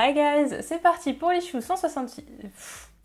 Hi guys, c'est parti pour l'issue 166...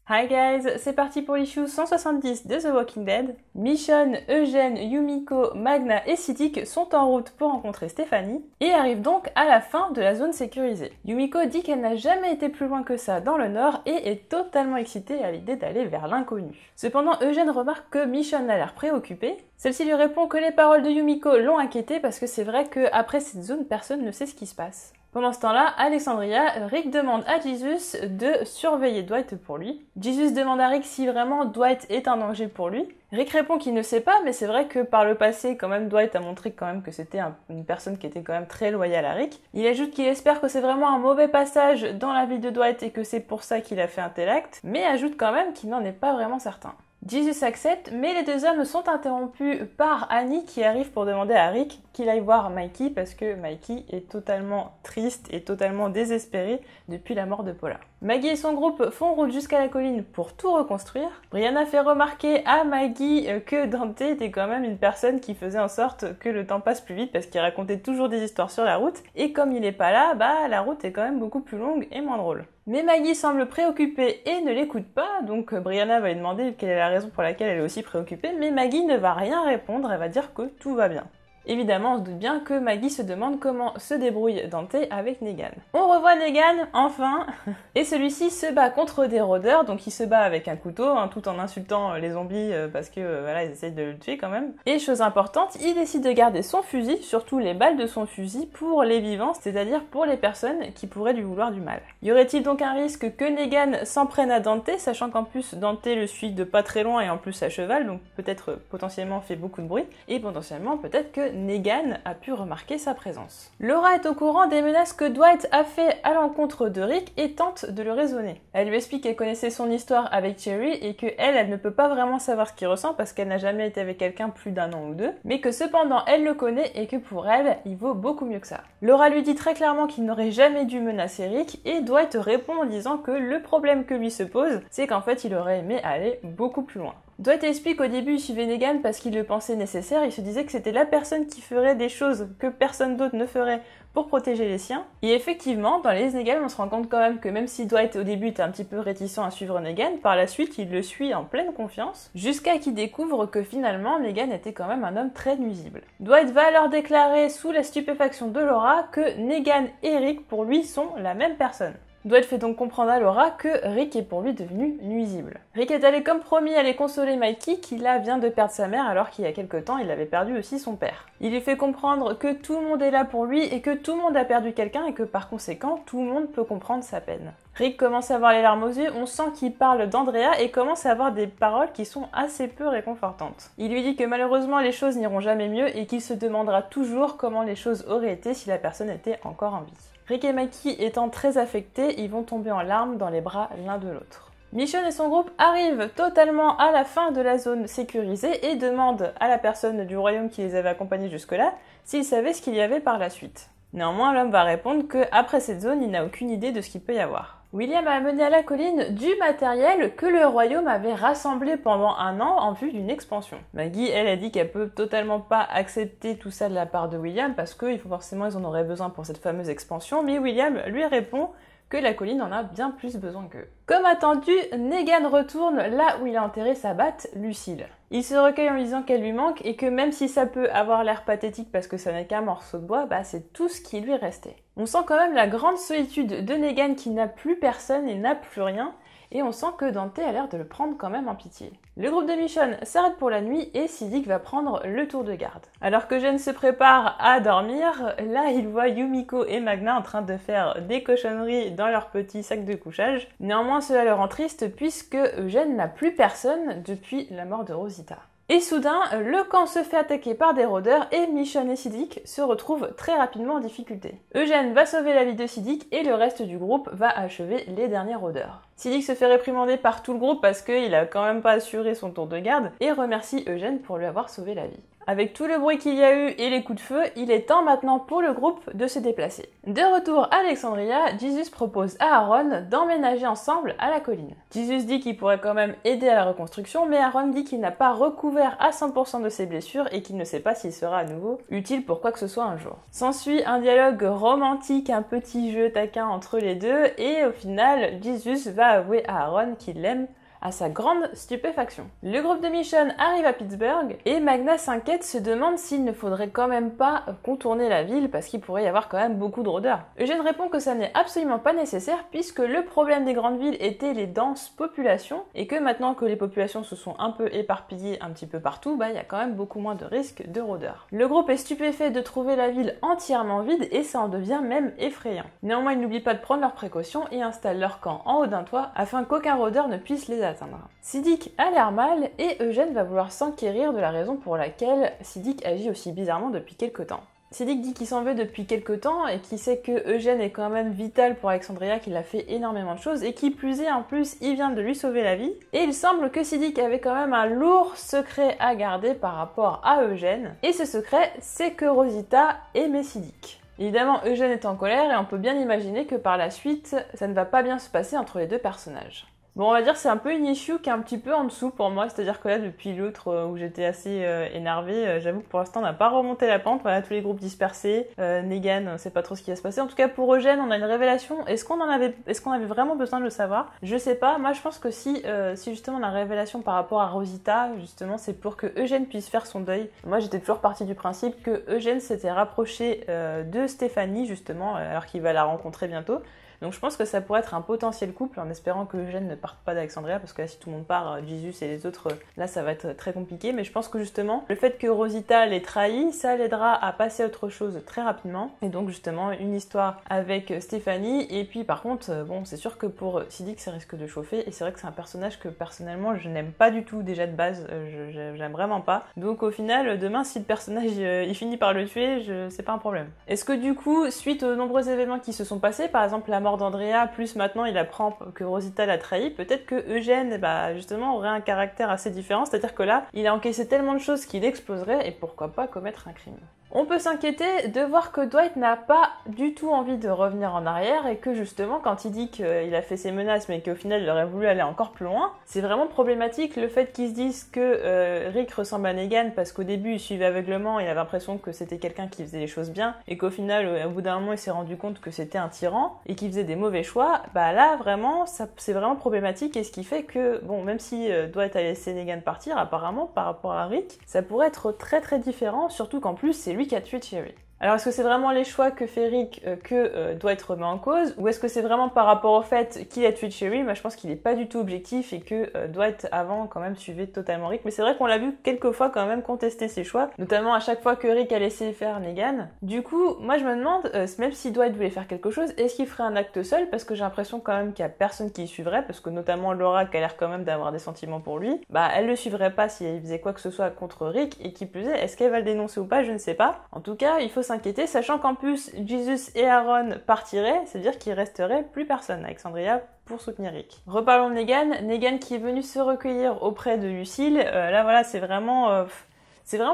Hi guys, c'est parti pour l'issue 170 de The Walking Dead. Michonne, Eugène, Yumiko, Magna et Siddiq sont en route pour rencontrer Stéphanie et arrivent donc à la fin de la zone sécurisée. Yumiko dit qu'elle n'a jamais été plus loin que ça dans le nord et est totalement excitée à l'idée d'aller vers l'inconnu. Cependant, Eugène remarque que Michonne a l'air préoccupée. Celle-ci lui répond que les paroles de Yumiko l'ont inquiétée parce que c'est vrai qu'après cette zone, personne ne sait ce qui se passe. Pendant ce temps-là, Alexandria, Rick demande à Jesus de surveiller Dwight pour lui. Jesus demande à Rick si vraiment Dwight est un danger pour lui. Rick répond qu'il ne sait pas, mais c'est vrai que par le passé, quand même, Dwight a montré quand même que c'était une personne qui était quand même très loyale à Rick. Il ajoute qu'il espère que c'est vraiment un mauvais passage dans la vie de Dwight et que c'est pour ça qu'il a fait un tel acte, mais ajoute quand même qu'il n'en est pas vraiment certain. Jesus accepte, mais les deux hommes sont interrompus par Annie qui arrive pour demander à Rick qu'il aille voir Mikey parce que Mikey est totalement triste et totalement désespéré depuis la mort de Paula. Maggie et son groupe font route jusqu'à la colline pour tout reconstruire. Brianna fait remarquer à Maggie que Dante était quand même une personne qui faisait en sorte que le temps passe plus vite parce qu'il racontait toujours des histoires sur la route et comme il est pas là, la route est quand même beaucoup plus longue et moins drôle. Mais Maggie semble préoccupée et ne l'écoute pas, donc Brianna va lui demander quelle est la raison pour laquelle elle est aussi préoccupée, mais Maggie ne va rien répondre, elle va dire que tout va bien. Évidemment, on se doute bien que Maggie se demande comment se débrouille Dante avec Negan. On revoit Negan, enfin, et celui-ci se bat contre des rôdeurs, donc il se bat avec un couteau, tout en insultant les zombies parce que voilà, ils essayent de le tuer quand même. Et chose importante, il décide de garder son fusil, surtout les balles de son fusil, pour les vivants, c'est-à-dire pour les personnes qui pourraient lui vouloir du mal. Y aurait-il donc un risque que Negan s'en prenne à Dante, sachant qu'en plus Dante le suit de pas très loin et en plus à cheval, donc peut-être potentiellement fait beaucoup de bruit, et potentiellement peut-être que Negan a pu remarquer sa présence. Laura est au courant des menaces que Dwight a fait à l'encontre de Rick et tente de le raisonner. Elle lui explique qu'elle connaissait son histoire avec Cherry et que elle ne peut pas vraiment savoir ce qu'il ressent parce qu'elle n'a jamais été avec quelqu'un plus d'un an ou deux, mais que cependant elle le connaît et que pour elle, il vaut beaucoup mieux que ça. Laura lui dit très clairement qu'il n'aurait jamais dû menacer Rick et Dwight répond en disant que le problème que lui se pose, c'est qu'en fait il aurait aimé aller beaucoup plus loin. Dwight explique qu'au début il suivait Negan parce qu'il le pensait nécessaire, il se disait que c'était la personne qui ferait des choses que personne d'autre ne ferait pour protéger les siens. Et effectivement, dans les Negan, on se rend compte quand même que même si Dwight au début était un petit peu réticent à suivre Negan, par la suite il le suit en pleine confiance, jusqu'à qu'il découvre que finalement Negan était quand même un homme très nuisible. Dwight va alors déclarer sous la stupéfaction de Laura que Negan et Rick pour lui sont la même personne. Dwight fait donc comprendre à Laura que Rick est pour lui devenu nuisible. Rick est allé comme promis aller consoler Mikey qui là vient de perdre sa mère alors qu'il y a quelque temps il avait perdu aussi son père. Il lui fait comprendre que tout le monde est là pour lui et que tout le monde a perdu quelqu'un et que par conséquent tout le monde peut comprendre sa peine. Rick commence à avoir les larmes aux yeux, on sent qu'il parle d'Andrea et commence à avoir des paroles qui sont assez peu réconfortantes. Il lui dit que malheureusement les choses n'iront jamais mieux et qu'il se demandera toujours comment les choses auraient été si la personne était encore en vie. Rick et Mikey étant très affectés, ils vont tomber en larmes dans les bras l'un de l'autre. Michonne et son groupe arrivent totalement à la fin de la zone sécurisée et demandent à la personne du royaume qui les avait accompagnés jusque-là s'il savait ce qu'il y avait par la suite. Néanmoins, l'homme va répondre qu'après cette zone, il n'a aucune idée de ce qu'il peut y avoir. William a amené à la colline du matériel que le royaume avait rassemblé pendant un an en vue d'une expansion. Maggie, elle a dit qu'elle peut totalement pas accepter tout ça de la part de William parce que forcément ils en auraient besoin pour cette fameuse expansion, mais William lui répond que la colline en a bien plus besoin qu'eux. Comme attendu, Negan retourne là où il a enterré sa batte, Lucille. Il se recueille en lui disant qu'elle lui manque et que même si ça peut avoir l'air pathétique parce que ça n'est qu'un morceau de bois, c'est tout ce qui lui restait. On sent quand même la grande solitude de Negan qui n'a plus personne et n'a plus rien, et on sent que Dante a l'air de le prendre quand même en pitié. Le groupe de Michonne s'arrête pour la nuit et Siddiq va prendre le tour de garde. Alors que Eugène se prépare à dormir, là il voit Yumiko et Magna en train de faire des cochonneries dans leur petit sac de couchage. Néanmoins cela le rend triste puisque Eugène n'a plus personne depuis la mort de Rosita. Et soudain, le camp se fait attaquer par des rôdeurs et Michonne et Siddiq se retrouvent très rapidement en difficulté. Eugène va sauver la vie de Siddiq et le reste du groupe va achever les derniers rôdeurs. Siddiq se fait réprimander par tout le groupe parce qu'il a quand même pas assuré son tour de garde et remercie Eugène pour lui avoir sauvé la vie. Avec tout le bruit qu'il y a eu et les coups de feu, il est temps maintenant pour le groupe de se déplacer. De retour à Alexandria, Jesus propose à Aaron d'emménager ensemble à la colline. Jesus dit qu'il pourrait quand même aider à la reconstruction, mais Aaron dit qu'il n'a pas recouvert à 100% de ses blessures et qu'il ne sait pas s'il sera à nouveau utile pour quoi que ce soit un jour. S'ensuit un dialogue romantique, un petit jeu taquin entre les deux, et au final, Jesus va avouer à Aaron qu'il l'aime, à sa grande stupéfaction. Le groupe de Michonne arrive à Pittsburgh et Magna s'inquiète, se demande s'il ne faudrait quand même pas contourner la ville parce qu'il pourrait y avoir quand même beaucoup de rôdeurs. Eugène répond que ça n'est absolument pas nécessaire puisque le problème des grandes villes était les denses populations et que maintenant que les populations se sont un peu éparpillées un petit peu partout, il y a quand même beaucoup moins de risques de rôdeurs. Le groupe est stupéfait de trouver la ville entièrement vide et ça en devient même effrayant. Néanmoins, ils n'oublient pas de prendre leurs précautions et installent leur camp en haut d'un toit afin qu'aucun rôdeur ne puisse les atteindre. Siddiq a l'air mal et Eugène va vouloir s'enquérir de la raison pour laquelle Siddiq agit aussi bizarrement depuis quelque temps. Siddiq dit qu'il s'en veut depuis quelque temps et qu'il sait que Eugène est quand même vital pour Alexandria, qu'il a fait énormément de choses et qui plus est, en plus, il vient de lui sauver la vie. Et il semble que Siddiq avait quand même un lourd secret à garder par rapport à Eugène. Et ce secret, c'est que Rosita aimait Siddiq. Évidemment, Eugène est en colère et on peut bien imaginer que par la suite, ça ne va pas bien se passer entre les deux personnages. Bon, on va dire que c'est un peu une issue qui est un petit peu en dessous pour moi, c'est-à-dire que là, depuis l'autre où j'étais assez énervée, j'avoue que pour l'instant, on n'a pas remonté la pente, voilà, tous les groupes dispersés, Negan, on sait pas trop ce qui va se passer. En tout cas, pour Eugène, on a une révélation. Est-ce qu'on avait vraiment besoin de le savoir? Je sais pas, moi je pense que si justement la révélation par rapport à Rosita, justement, c'est pour que Eugène puisse faire son deuil. Moi, j'étais toujours partie du principe que Eugène s'était rapproché de Stéphanie, justement, alors qu'il va la rencontrer bientôt. Donc je pense que ça pourrait être un potentiel couple en espérant que Eugène ne parte pas d'Alexandria parce que là si tout le monde part, Jesus et les autres, là ça va être très compliqué. Mais je pense que justement le fait que Rosita l'ait trahi, ça l'aidera à passer à autre chose très rapidement. Et donc justement une histoire avec Stéphanie. Et puis par contre, bon c'est sûr que pour Siddiq ça risque de chauffer. Et c'est vrai que c'est un personnage que personnellement je n'aime pas du tout déjà de base, j'aime vraiment pas. Donc au final demain si le personnage il finit par le tuer, c'est pas un problème. Est-ce que du coup suite aux nombreux événements qui se sont passés, par exemple la mort d'Andrea, plus maintenant il apprend que Rosita l'a trahi, peut-être que Eugène, justement, aurait un caractère assez différent, c'est-à-dire que là, il a encaissé tellement de choses qu'il exploserait, et pourquoi pas commettre un crime. On peut s'inquiéter de voir que Dwight n'a pas du tout envie de revenir en arrière et que justement quand il dit qu'il a fait ses menaces mais qu'au final il aurait voulu aller encore plus loin, c'est vraiment problématique le fait qu'ils se disent que Rick ressemble à Negan parce qu'au début il suivait aveuglement, il avait l'impression que c'était quelqu'un qui faisait les choses bien et qu'au final au bout d'un moment il s'est rendu compte que c'était un tyran et qu'il faisait des mauvais choix, là vraiment c'est vraiment problématique et ce qui fait que bon même si Dwight a laissé Negan partir apparemment par rapport à Rick, ça pourrait être très très différent, surtout qu'en plus c'est lui qui a tué Cherry. Alors est-ce que c'est vraiment les choix que fait Rick que Dwight remet en cause ou est-ce que c'est vraiment par rapport au fait qu'il a tué Cherry? Moi je pense qu'il est pas du tout objectif et que Dwight avant quand même suivait totalement Rick, mais c'est vrai qu'on l'a vu quelques fois quand même contester ses choix, notamment à chaque fois que Rick a laissé faire Negan. Du coup moi je me demande, même si Dwight voulait faire quelque chose, est-ce qu'il ferait un acte seul? Parce que j'ai l'impression quand même qu'il y a personne qui y suivrait, parce que notamment Laura qui a l'air quand même d'avoir des sentiments pour lui, elle le suivrait pas si elle faisait quoi que ce soit contre Rick, et qui plus est, est-ce qu'elle va le dénoncer ou pas? Je ne sais pas. En tout cas il faut s'inquiéter, sachant qu'en plus Jesus et Aaron partiraient, c'est-à-dire qu'il resterait plus personne à Alexandria pour soutenir Rick. Reparlons de Negan qui est venu se recueillir auprès de Lucille. Là voilà, c'est vraiment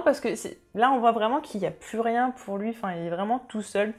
parce que là on voit vraiment qu'il n'y a plus rien pour lui, enfin il est vraiment tout seul.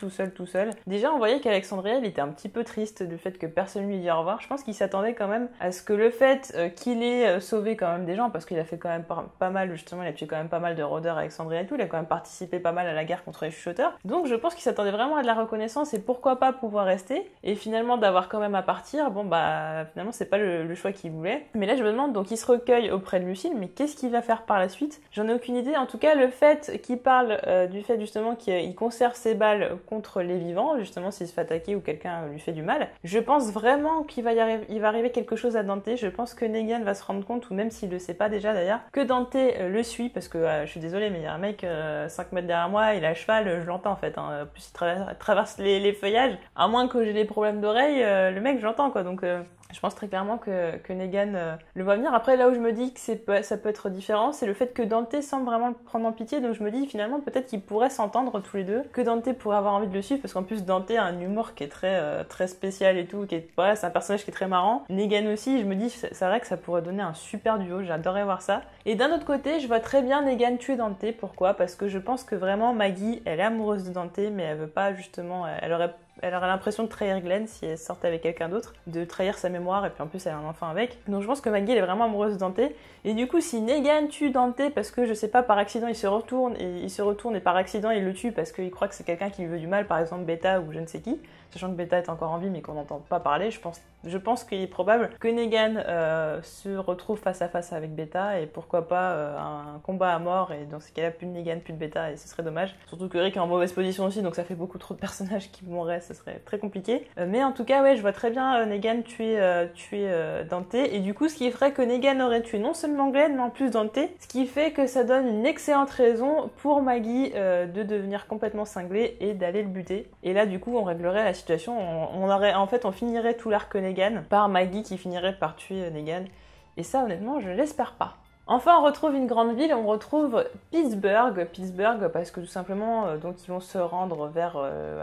Déjà on voyait qu'Alexandria il était un petit peu triste du fait que personne lui dit au revoir. Je pense qu'il s'attendait quand même à ce que le fait qu'il ait sauvé quand même des gens, parce qu'il a fait quand même pas mal, justement il a tué quand même pas mal de rôdeurs à Alexandria et tout, il a quand même participé pas mal à la guerre contre les chuchoteurs. Donc je pense qu'il s'attendait vraiment à de la reconnaissance et pourquoi pas pouvoir rester, et finalement d'avoir quand même à partir, finalement c'est pas le choix qu'il voulait. Mais là je me demande, donc il se recueille auprès de Lucille, mais qu'est-ce qu'il va faire par la suite? J'en ai aucune idée. En tout cas, le fait qu'il parle du fait justement qu'il conserve ses balles contre les vivants, justement s'il se fait attaquer ou quelqu'un lui fait du mal, je pense vraiment qu'il va arriver quelque chose à Dante. Je pense que Negan va se rendre compte, ou même s'il le sait pas déjà d'ailleurs, que Dante le suit, parce que je suis désolée mais il y a un mec 5 mètres derrière moi, il est à cheval, je l'entends en fait, hein. En plus il traverse les feuillages, à moins que j'ai des problèmes d'oreille, le mec je l'entends quoi, donc Je pense très clairement que Negan le voit venir. Après, là où je me dis que ça peut être différent, c'est le fait que Dante semble vraiment le prendre en pitié. Donc je me dis finalement peut-être qu'ils pourraient s'entendre tous les deux, que Dante pourrait avoir envie de le suivre, parce qu'en plus Dante a un humour qui est très spécial et tout, voilà, c'est un personnage qui est très marrant. Negan aussi, je me dis c'est vrai que ça pourrait donner un super duo, j'adorerais voir ça. Et d'un autre côté, je vois très bien Negan tuer Dante. Pourquoi? Parce que je pense que vraiment Maggie, elle est amoureuse de Dante, mais elle veut pas justement, elle aurait l'impression de trahir Glenn si elle sortait avec quelqu'un d'autre, de trahir sa mémoire, et puis en plus elle a un enfant avec. Donc je pense que Maggie elle est vraiment amoureuse de Dante. Et du coup, si Negan tue Dante parce que, je sais pas, par accident il se retourne et par accident il le tue parce qu'il croit que c'est quelqu'un qui lui veut du mal, par exemple Beta ou je ne sais qui, sachant que Beta est encore en vie mais qu'on n'entend pas parler, je pense qu'il est probable que Negan se retrouve face à face avec Beta, et pourquoi pas un combat à mort, et dans ces cas-là plus de Negan, plus de Beta, et ce serait dommage. Surtout que Rick est en mauvaise position aussi, donc ça fait beaucoup trop de personnages qui mourraient, ce serait très compliqué. Mais en tout cas, ouais, je vois très bien Negan tuer Dante, et du coup ce qui ferait que Negan aurait tué non seulement Glenn, mais en plus Dante, ce qui fait que ça donne une excellente raison pour Maggie de devenir complètement cinglée et d'aller le buter. Et là du coup on réglerait la situation, on finirait tout l'arc Negan par Maggie qui finirait par tuer Negan, et ça honnêtement je l'espère pas. Enfin, on retrouve une grande ville, on retrouve Pittsburgh parce que tout simplement, donc ils vont se rendre vers,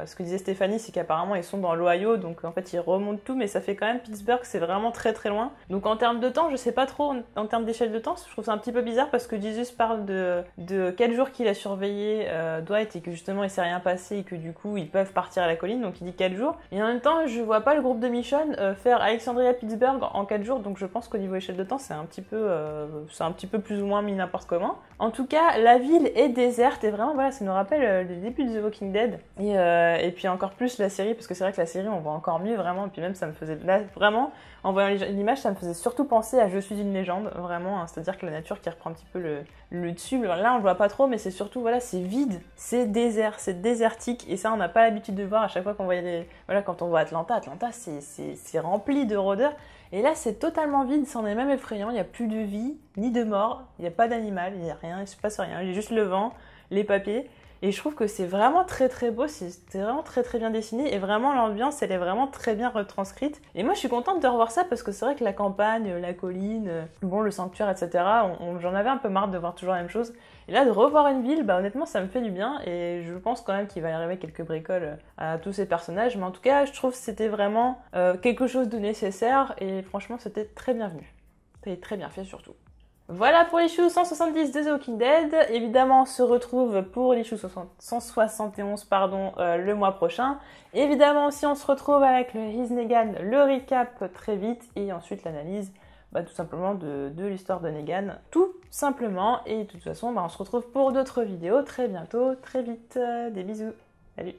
ce que disait Stéphanie, c'est qu'apparemment ils sont dans l'Ohio, donc en fait ils remontent tout, mais ça fait quand même Pittsburgh, c'est vraiment très loin. Donc en termes de temps, je sais pas trop, en termes d'échelle de temps, je trouve ça un petit peu bizarre parce que Jesus parle de 4 jours qu'il a surveillé Dwight, et que justement il s'est rien passé et que du coup ils peuvent partir à la colline, donc il dit 4 jours. Et en même temps, je vois pas le groupe de Michonne faire Alexandria-Pittsburgh en 4 jours, donc je pense qu'au niveau échelle de temps, c'est un petit peu plus ou moins mis n'importe comment. En tout cas, la ville est déserte, et vraiment voilà, ça nous rappelle les débuts de The Walking Dead, et puis encore plus la série, parce que c'est vrai que la série on voit encore mieux vraiment, et puis même ça me faisait, là vraiment, en voyant l'image, ça me faisait surtout penser à Je suis une légende, vraiment, hein, c'est-à-dire que la nature qui reprend un petit peu le dessus. Là on le voit pas trop, mais c'est surtout, voilà, c'est vide, c'est désert, c'est désertique, et ça on n'a pas l'habitude de voir à chaque fois qu'on voit quand on voit Atlanta c'est rempli de rôdeurs. Et là, c'est totalement vide, c'en est même effrayant, il n'y a plus de vie, ni de mort, il n'y a pas d'animal, il n'y a rien, il ne se passe rien, il y a juste le vent, les papiers. Et je trouve que c'est vraiment très beau, c'est vraiment très bien dessiné, et vraiment l'ambiance, elle est vraiment très bien retranscrite. Et moi, je suis contente de revoir ça, parce que c'est vrai que la campagne, la colline, bon, le sanctuaire, etc., j'en avais un peu marre de voir toujours la même chose. Et là, de revoir une ville, bah honnêtement, ça me fait du bien, et je pense quand même qu'il va y arriver quelques bricoles à tous ces personnages, mais en tout cas, je trouve que c'était vraiment quelque chose de nécessaire, et franchement, c'était très bienvenu. C'était très bien fait, surtout. Voilà pour l'issue 170 de The Walking Dead. Évidemment, on se retrouve pour l'issue 171 le mois prochain. Évidemment aussi, on se retrouve avec le His Negan, le recap très vite, et ensuite l'analyse tout simplement de l'histoire de Negan, tout simplement. Et de toute façon, on se retrouve pour d'autres vidéos très bientôt, très vite. Des bisous. Salut.